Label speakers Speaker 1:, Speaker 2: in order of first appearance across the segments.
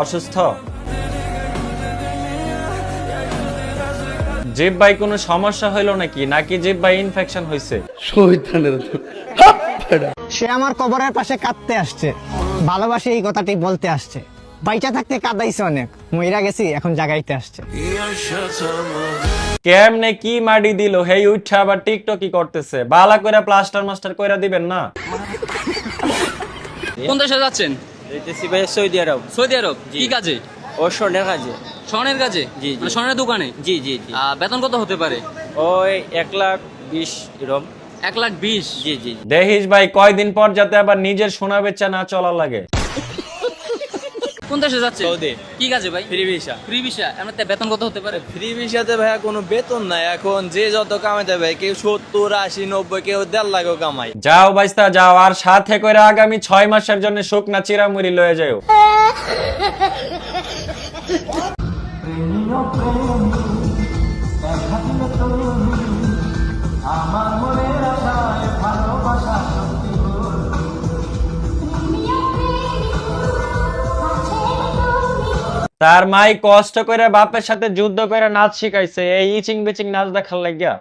Speaker 1: অসুস্থ। জিহ্বাই কোনো সমস্যা হইলো নাকি জিহ্বাই ইনফেকশন হইছে?
Speaker 2: সে আমার কবরের পাশে কাঁদতে আসছে, ভালোবাসে এই কথাটি বলতে আসছে। বাইচা থাকতে কাঁদাইছে অনেক, মইরা গেছি এখন জাগাইতে আসছে।
Speaker 1: কেমনে কি মাটি দিল, হেই উঠা আবার টিকটকই করতেছে। বালা কইরা প্লাস্টার মাস্টার কইরা দিবেন না?
Speaker 3: কোন দেশে যাচ্ছেন?
Speaker 4: যেতেছি ভাই সৌদি আরব।
Speaker 3: সৌদি আরব। কি কাজে?
Speaker 4: ও স্বর্ণের কাজে।
Speaker 3: স্বর্ণের কাজে?
Speaker 4: জি, জি।
Speaker 3: মানে স্বর্ণের দোকানে?
Speaker 4: জি জি জি।
Speaker 3: বেতন কত হতে পারে?
Speaker 4: ওই 1,20,000 এরকম।
Speaker 3: 1,20,000?
Speaker 4: জি জি জি।
Speaker 1: দেখিস ভাই কয়দিন পর যাতে আবার নিজের সোনা বেচা না চলা লাগে।
Speaker 3: কোন দেশে যাচ্ছে?
Speaker 4: সৌদি।
Speaker 3: কি কাজে ভাই?
Speaker 4: Free visa.
Speaker 3: Free visa. এমনিতে বেতন কত হতে পারে?
Speaker 4: ফ্রি ভিসাতে ভাইয়া কোনো বেতন নাই, এখন যে যত কামাইতে ভাই, কেউ 70, 80, 90, কেউ 1.5 লাখও কামাই।
Speaker 1: যাও বাইস্তা যাও, আর সাথে কইরা আগামী 6 মাসের জন্য শুকনা চিরামুড়ি লয়ে যাও। তার মাই কষ্ট করে বাপের সাথে যুদ্ধ করে নাচ শিখাইছে এই ইচিং বিচিং নাচ দেখার লাগিয়া।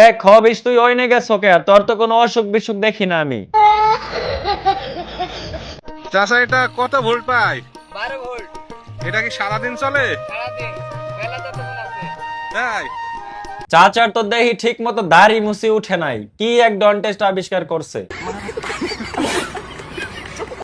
Speaker 1: এ খবিস তুই ওইনে গেছো কে? তোর তো কোনো অসুখ বিসুখ দেখি না আমি।
Speaker 5: চাচা এটা কত ভোল্ট পায়?
Speaker 2: 12 ভোল্ট।
Speaker 5: এটা কি সারাদিন চলে?
Speaker 2: সারাদিন বেলা যতক্ষণ আছে।
Speaker 5: তাই?
Speaker 1: চাচার তো দেখি ঠিক মতো দাড়ি মুছি উঠে নাই, কি এক ডন্টেস্ট আবিষ্কার করছে।